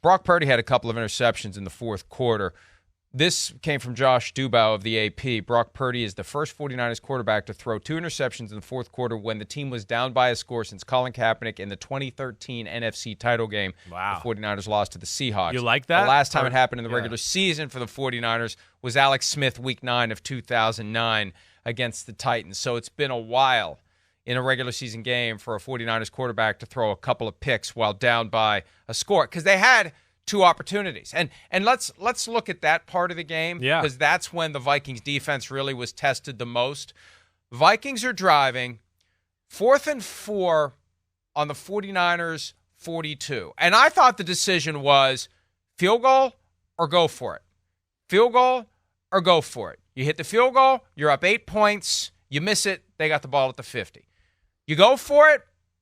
Brock Purdy had a couple of interceptions in the fourth quarter. This came from Josh Dubow of the AP. Brock Purdy is the first 49ers quarterback to throw 2 interceptions in the fourth quarter when the team was down by a score since Colin Kaepernick in the 2013 NFC title game. Wow. The 49ers lost to the Seahawks. You like that? The last time it happened in the regular season for the 49ers was Alex Smith, Week 9 of 2009 against the Titans. So it's been a while in a regular season game for a 49ers quarterback to throw a couple of picks while down by a score, because they had 2 opportunities. And let's look at that part of the game, because that's when the Vikings defense really was tested the most. Vikings are driving 4th and 4 on the 49ers 42. And I thought the decision was field goal or go for it. Field goal or go for it. You hit the field goal, you're up 8 points. You miss it, they got the ball at the 50. You go for it.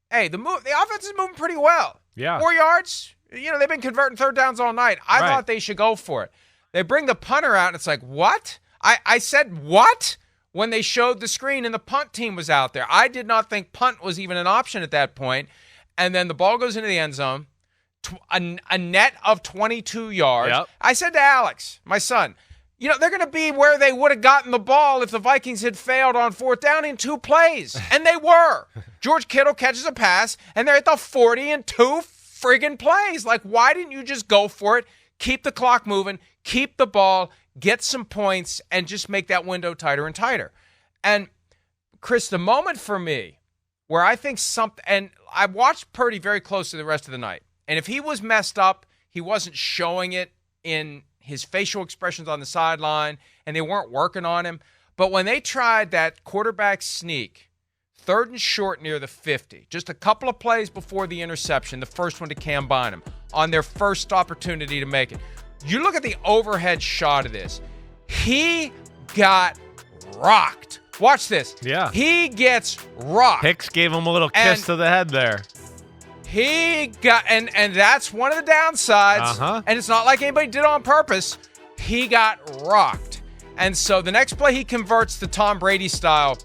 Hey, the offense is moving pretty well. Yeah. 4 yards. They've been converting third downs all night. I thought they should go for it. They bring the punter out, and it's like, what? I said, what? When they showed the screen and the punt team was out there. I did not think punt was even an option at that point. And then the ball goes into the end zone, a net of 22 yards. Yep. I said to Alex, my son, they're going to be where they would have gotten the ball if the Vikings had failed on 4th down in 2 plays. And they were. George Kittle catches a pass, and they're at the 40 in 2 friggin' plays. Like, why didn't you just go for it, keep the clock moving, keep the ball, get some points, and just make that window tighter and tighter? And, Chris, the moment for me where I think something – and I watched Purdy very closely the rest of the night. And if he was messed up, he wasn't showing it in his facial expressions on the sideline, and they weren't working on him. But when they tried that quarterback sneak, 3rd and short near the 50, just a couple of plays before the interception, the first one to Cam Bynum, on their first opportunity to make it. You look at the overhead shot of this. He got rocked. Watch this. Yeah. He gets rocked. Hicks gave him a little kiss to the head there. He got, and that's one of the downsides, and it's not like anybody did it on purpose. He got rocked. And so the next play he converts the Tom Brady style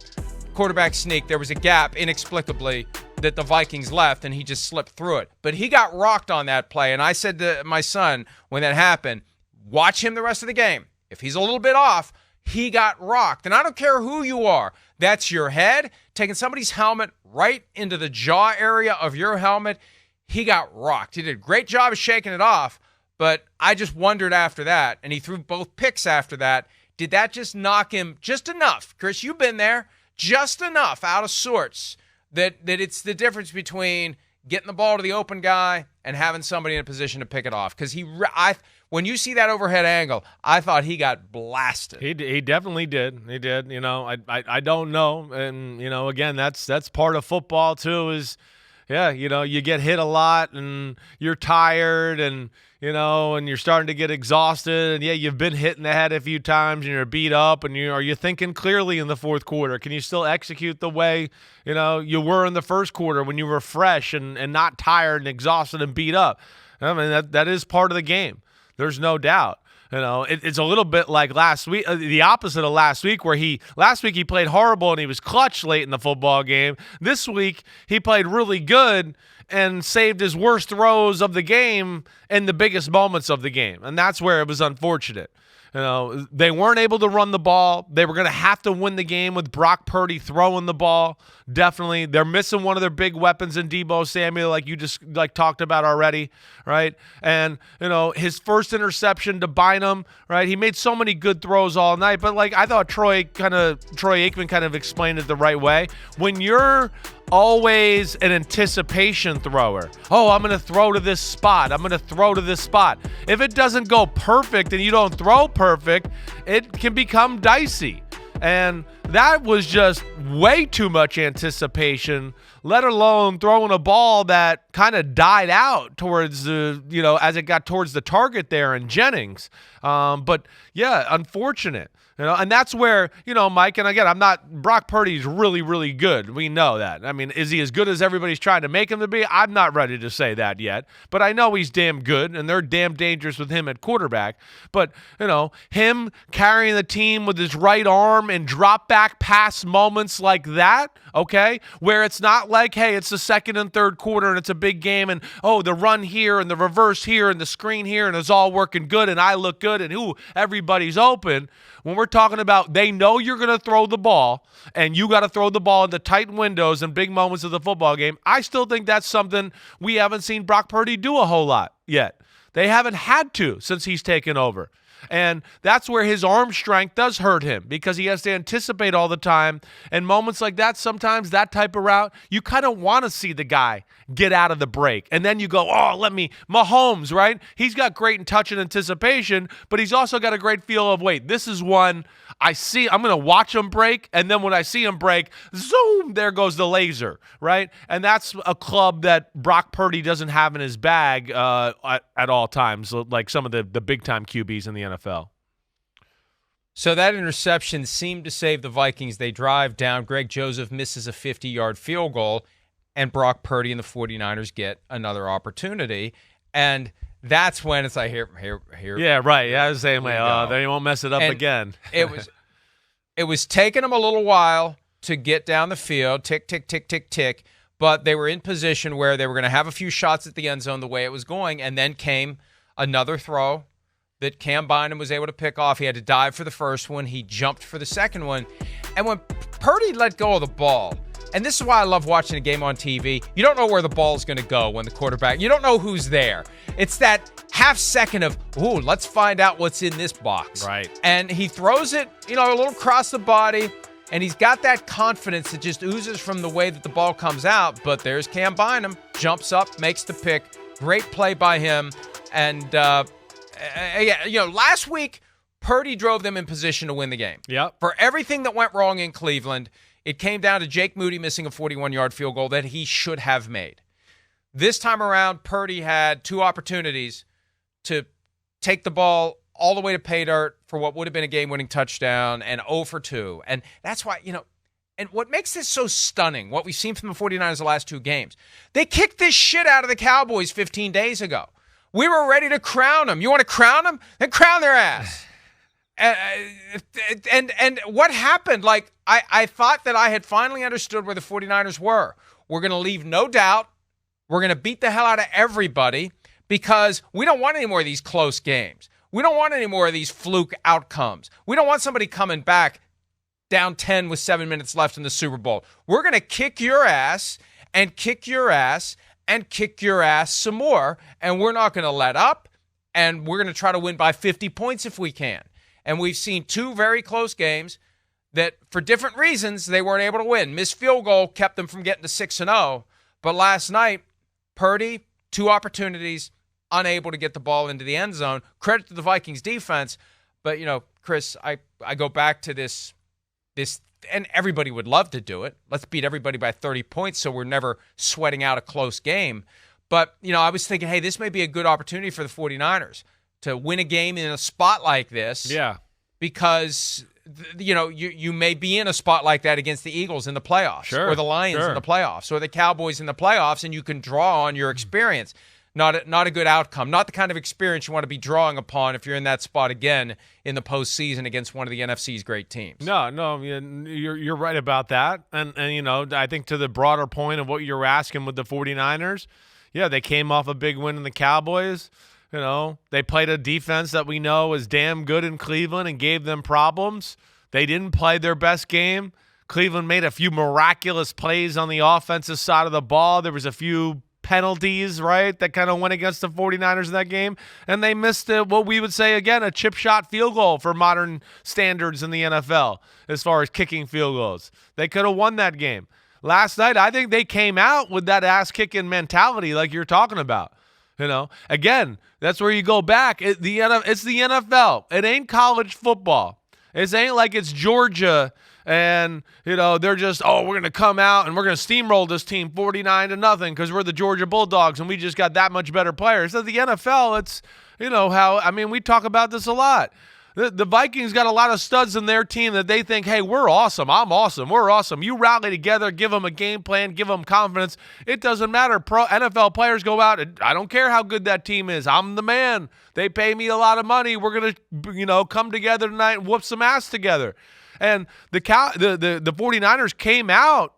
quarterback sneak. There was a gap inexplicably that the Vikings left, and he just slipped through it. But he got rocked on that play, and I said to my son when that happened, watch him the rest of the game. If he's a little bit off, he got rocked. And I don't care who you are. That's your head, taking somebody's helmet right into the jaw area of your helmet. He got rocked. He did a great job of shaking it off, but I just wondered after that, and he threw both picks after that. Did that just knock him just enough? Chris, you've been there. Just enough out of sorts that it's the difference between getting the ball to the open guy and having somebody in a position to pick it off. Because when you see that overhead angle, I thought he got blasted. He definitely did. He did. I don't know. And, again, that's part of football too is, you get hit a lot and you're tired and, and you're starting to get exhausted. And, you've been hit in the head a few times and you're beat up. And are you thinking clearly in the fourth quarter? Can you still execute the way, you were in the first quarter when you were fresh and not tired and exhausted and beat up? I mean, that is part of the game. There's no doubt. It's a little bit like last week, the opposite of last week, where last week he played horrible and he was clutch late in the football game. This week he played really good and saved his worst throws of the game in the biggest moments of the game. And that's where it was unfortunate. They weren't able to run the ball. They were going to have to win the game with Brock Purdy throwing the ball. Definitely. They're missing one of their big weapons in Deebo Samuel, like you just talked about already, right? And, his first interception to Bynum, right? He made so many good throws all night, but I thought Troy Aikman kind of explained it the right way. When you're always an anticipation thrower. Oh, I'm going to throw to this spot. I'm going to throw to this spot. If it doesn't go perfect and you don't throw perfect, it can become dicey. And that was just way too much anticipation, let alone throwing a ball that kind of died out towards the, as it got towards the target there in Jennings. But yeah, unfortunate. And that's where, Mike, and again, Brock Purdy's really, really good. We know that. I mean, is he as good as everybody's trying to make him to be? I'm not ready to say that yet. But I know he's damn good, and they're damn dangerous with him at quarterback. But, him carrying the team with his right arm and drop back back pass moments like that, okay, where it's not like, hey, it's the second and third quarter and it's a big game and, oh, the run here and the reverse here and the screen here and it's all working good and I look good and, everybody's open. When we're talking about they know you're going to throw the ball and you got to throw the ball in the tight windows and big moments of the football game, I still think that's something we haven't seen Brock Purdy do a whole lot yet. They haven't had to since he's taken over. And that's where his arm strength does hurt him because he has to anticipate all the time. And moments like that, sometimes that type of route, you kind of want to see the guy get out of the break. And then you go, Mahomes, right? He's got great touch and anticipation, but he's also got a great feel of, wait, this is one I'm going to watch him break. And then when I see him break, zoom, there goes the laser, right? And that's a club that Brock Purdy doesn't have in his bag at all times, like some of the big-time QBs in the NFL. So that interception seemed to save the Vikings. They drive down. Greg Joseph misses a 50-yard field goal, and Brock Purdy and the 49ers get another opportunity. And that's when it's like, here. Yeah, right. Yeah, I was saying, they won't mess it up again. It was taking them a little while to get down the field, tick, tick, tick, tick, tick, but they were in position where they were going to have a few shots at the end zone the way it was going, and then came another throw that Cam Bynum was able to pick off. He had to dive for the first one. He jumped for the second one. And when Purdy let go of the ball, and this is why I love watching a game on TV, you don't know where the ball is going to go when the quarterback, you don't know who's there. It's that half second of, let's find out what's in this box. Right. And he throws it, a little across the body, and he's got that confidence that just oozes from the way that the ball comes out. But there's Cam Bynum, jumps up, makes the pick. Great play by him. And, last week, Purdy drove them in position to win the game. Yep. For everything that went wrong in Cleveland, it came down to Jake Moody missing a 41-yard field goal that he should have made. This time around, Purdy had two opportunities to take the ball all the way to pay dirt for what would have been a game-winning touchdown and 0 for 2. And that's why, and what makes this so stunning, what we've seen from the 49ers the last two games, they kicked this shit out of the Cowboys 15 days ago. We were ready to crown them. You want to crown them? Then crown their ass. And what happened? Like, I thought that I had finally understood where the 49ers were. We're going to leave no doubt. We're going to beat the hell out of everybody because we don't want any more of these close games. We don't want any more of these fluke outcomes. We don't want somebody coming back down 10 with 7 minutes left in the Super Bowl. We're going to kick your ass and kick your ass and kick your ass some more, and we're not going to let up, and we're going to try to win by 50 points if we can. And we've seen two very close games that, for different reasons, they weren't able to win. Missed field goal kept them from getting to 6-0, but last night, Purdy, two opportunities, unable to get the ball into the end zone. Credit to the Vikings defense, but, Chris, I go back to this, and everybody would love to do it. Let's beat everybody by 30 points so we're never sweating out a close game. But, I was thinking, hey, this may be a good opportunity for the 49ers to win a game in a spot like this. Yeah. Because, you may be in a spot like that against the Eagles in the playoffs. Sure, or the Lions in the playoffs or the Cowboys in the playoffs, and you can draw on your experience. Not a good outcome. Not the kind of experience you want to be drawing upon if you're in that spot again in the postseason against one of the NFC's great teams. No, you're right about that. And I think to the broader point of what you're asking with the 49ers, yeah, they came off a big win in the Cowboys. They played a defense that we know is damn good in Cleveland and gave them problems. They didn't play their best game. Cleveland made a few miraculous plays on the offensive side of the ball. There was a few penalties, right, that kind of went against the 49ers in that game, and they missed what we would say, again, a chip shot field goal for modern standards in the NFL as far as kicking field goals. They could have won that game. Last night, I think they came out with that ass-kicking mentality like you're talking about. Again, that's where you go back. It's the NFL. It ain't college football. It ain't like it's Georgia and, they're just, we're going to come out and we're going to steamroll this team 49-0 because we're the Georgia Bulldogs and we just got that much better players. So the NFL, it's, we talk about this a lot. The Vikings got a lot of studs in their team that they think, hey, we're awesome. I'm awesome. We're awesome. You rally together, give them a game plan, give them confidence. It doesn't matter. Pro NFL players go out. I don't care how good that team is. I'm the man. They pay me a lot of money. We're going to, come together tonight and whoop some ass together. And the 49ers came out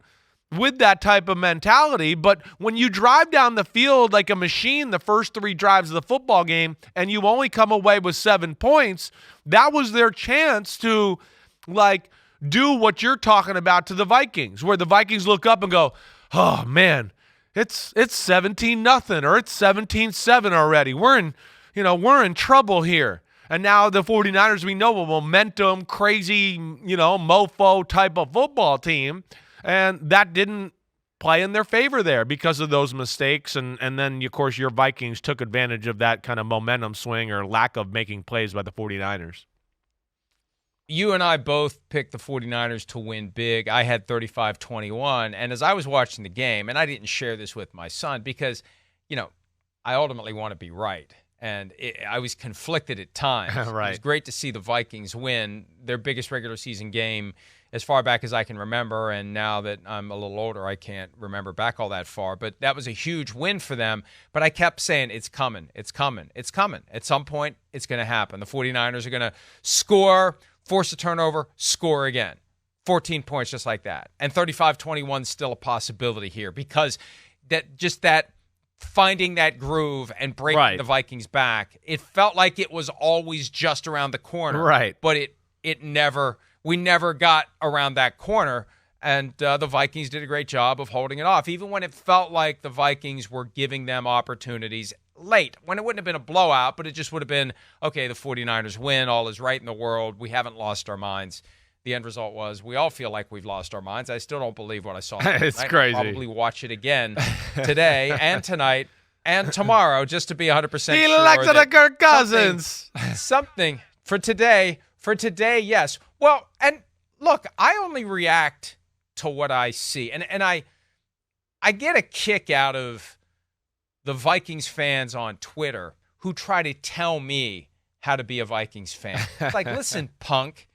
with that type of mentality, but when you drive down the field like a machine the first 3 drives of the football game and you only come away with 7 points, that was their chance to like do what you're talking about to the Vikings, where the Vikings look up and go, oh man, it's 17-0 or it's 17-7 already. We're in trouble here. And now the 49ers, we know, a momentum, crazy, mofo type of football team. And that didn't play in their favor there because of those mistakes. And then, of course, your Vikings took advantage of that kind of momentum swing or lack of making plays by the 49ers. You and I both picked the 49ers to win big. I had 35-21. And as I was watching the game, and I didn't share this with my son because, I ultimately want to be right. And I was conflicted at times. Right. It was great to see the Vikings win their biggest regular season game as far back as I can remember. And now that I'm a little older, I can't remember back all that far. But that was a huge win for them. But I kept saying, it's coming, it's coming, it's coming. At some point, it's going to happen. The 49ers are going to score, force a turnover, score again. 14 points just like that. And 35-21 is still a possibility here because that finding that groove and breaking the Vikings back, it felt like it was always just around the corner. Right. But we never got around that corner, and the Vikings did a great job of holding it off, even when it felt like the Vikings were giving them opportunities late, when it wouldn't have been a blowout, but it just would have been, okay, the 49ers win, all is right in the world, we haven't lost our minds. The end result was we all feel like we've lost our minds. I still don't believe what I saw. It's crazy. I'll probably watch it again today and tonight and tomorrow just to be 100% sure. He elected a Kirk Cousins. Something for today. For today, yes. Well, and look, I only react to what I see. And I get a kick out of the Vikings fans on Twitter who try to tell me how to be a Vikings fan. It's like, listen, punk.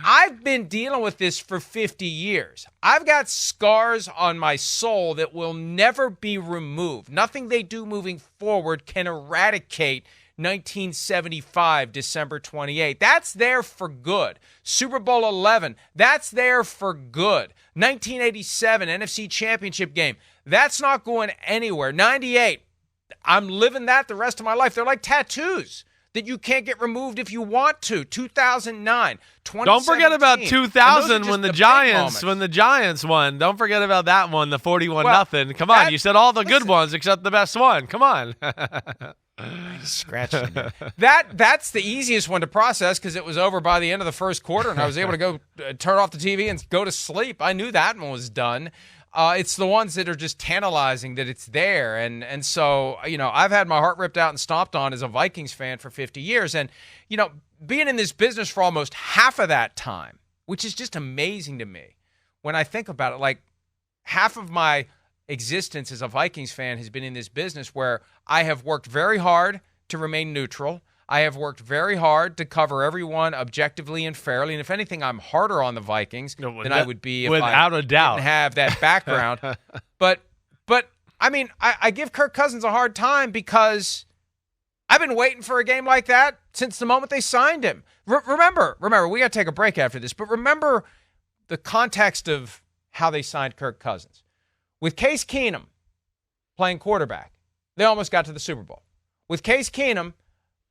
I've been dealing with this for 50 years. I've got scars on my soul that will never be removed. Nothing they do moving forward can eradicate 1975, December 28. That's there for good. Super Bowl 11, that's there for good. 1987, NFC Championship game, that's not going anywhere. 98, I'm living that the rest of my life. They're like tattoos that you can't get removed if you want to. 2009, 2017. Don't forget about 2000 when the Giants won. Don't forget about that one, the 41-0. Come on, you said all the good ones except the best one. Come on. Scratching that's the easiest one to process because it was over by the end of the first quarter and I was able to go turn off the TV and go to sleep. I knew that one was done. It's the ones that are just tantalizing that it's there. And so, I've had my heart ripped out and stomped on as a Vikings fan for 50 years. And, being in this business for almost half of that time, which is just amazing to me when I think about it, like half of my existence as a Vikings fan has been in this business where I have worked very hard to remain neutral. I have worked very hard to cover everyone objectively and fairly. And if anything, I'm harder on the Vikings than I would be if I didn't have that background. But I mean, I give Kirk Cousins a hard time because I've been waiting for a game like that since the moment they signed him. Remember, we got to take a break after this, but remember the context of how they signed Kirk Cousins. With Case Keenum playing quarterback, they almost got to the Super Bowl. With Case Keenum,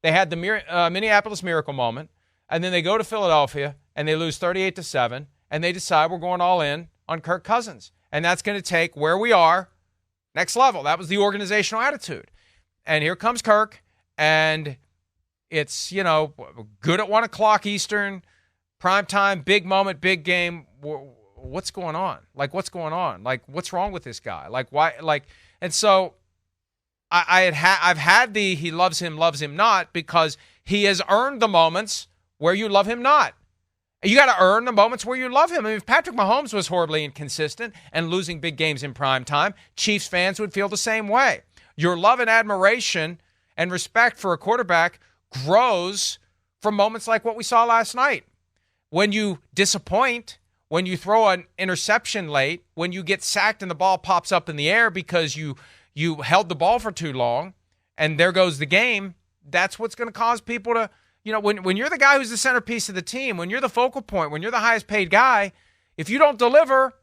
they had the Minneapolis Miracle moment, and then they go to Philadelphia, and they lose 38-7, and they decide we're going all in on Kirk Cousins. And that's going to take where we are next level. That was the organizational attitude. And here comes Kirk, and it's, good at 1 o'clock Eastern, prime time, big moment, big game. What's going on? Like, what's going on? Like, what's wrong with this guy? Like, why? Like, and so I've had the he loves him not because he has earned the moments where you love him not. You got to earn the moments where you love him. I mean, if Patrick Mahomes was horribly inconsistent and losing big games in prime time, Chiefs fans would feel the same way. Your love and admiration and respect for a quarterback grows from moments like what we saw last night. When you disappoint, when you throw an interception late, when you get sacked and the ball pops up in the air because you held the ball for too long and there goes the game, that's what's going to cause people to You know, when you're the guy who's the centerpiece of the team, when you're the focal point, when you're the highest paid guy, if you don't deliver,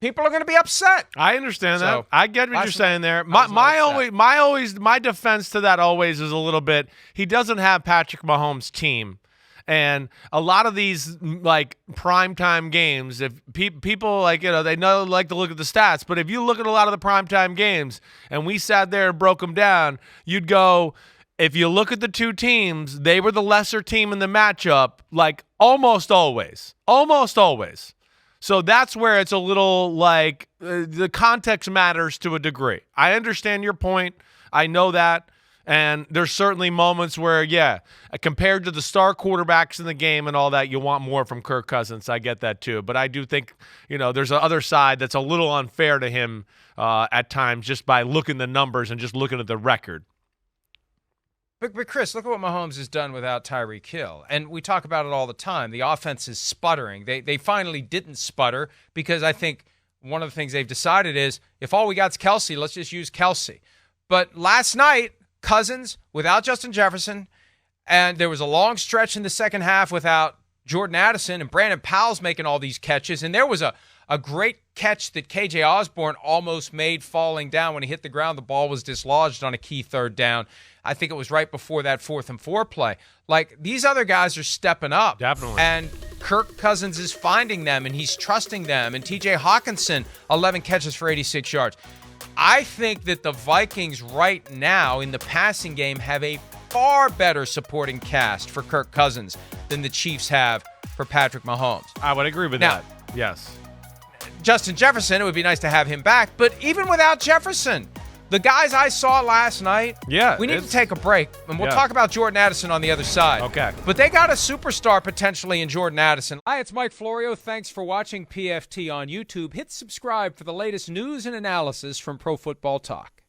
people are going to be upset. I understand that. I get what you're saying there. My defense to that always is a little bit, he doesn't have Patrick Mahomes' team. And a lot of these like primetime games, if people like, you know, they like to look at the stats, but if you look at a lot of the primetime games and we sat there and broke them down, you'd go, if you look at the two teams, they were the lesser team in the matchup, like almost always. So that's where it's a little like the context matters to a degree. I understand your point. I know that. And there's certainly moments where, yeah, compared to the star quarterbacks in the game and all that, you want more from Kirk Cousins. I get that too. But I do think, you know, there's the other side that's a little unfair to him at times just by looking at the numbers and just looking at the record. But Chris, look at what Mahomes has done without Tyreek Hill. And we talk about it all the time. The offense is sputtering. They finally didn't sputter because I think one of the things they've decided is if all we got is Kelsey, let's just use Kelsey. But last night, Cousins without Justin Jefferson, and there was a long stretch in the second half without Jordan Addison, and Brandon Powell's making all these catches. And there was a great catch that KJ Osborne almost made falling down when he hit the ground. The ball was dislodged on a key third down. I think it was right before that 4th and 4 play. Like, these other guys are stepping up. Definitely. And Kirk Cousins is finding them, and he's trusting them. And TJ Hawkinson, 11 catches for 86 yards. I think that the Vikings right now in the passing game have a far better supporting cast for Kirk Cousins than the Chiefs have for Patrick Mahomes. I would agree with that. Yes. Justin Jefferson, it would be nice to have him back. But even without Jefferson, the guys I saw last night, we need to take a break. And we'll talk about Jordan Addison on the other side. Okay. But they got a superstar potentially in Jordan Addison. Hi, it's Mike Florio. Thanks for watching PFT on YouTube. Hit subscribe for the latest news and analysis from Pro Football Talk.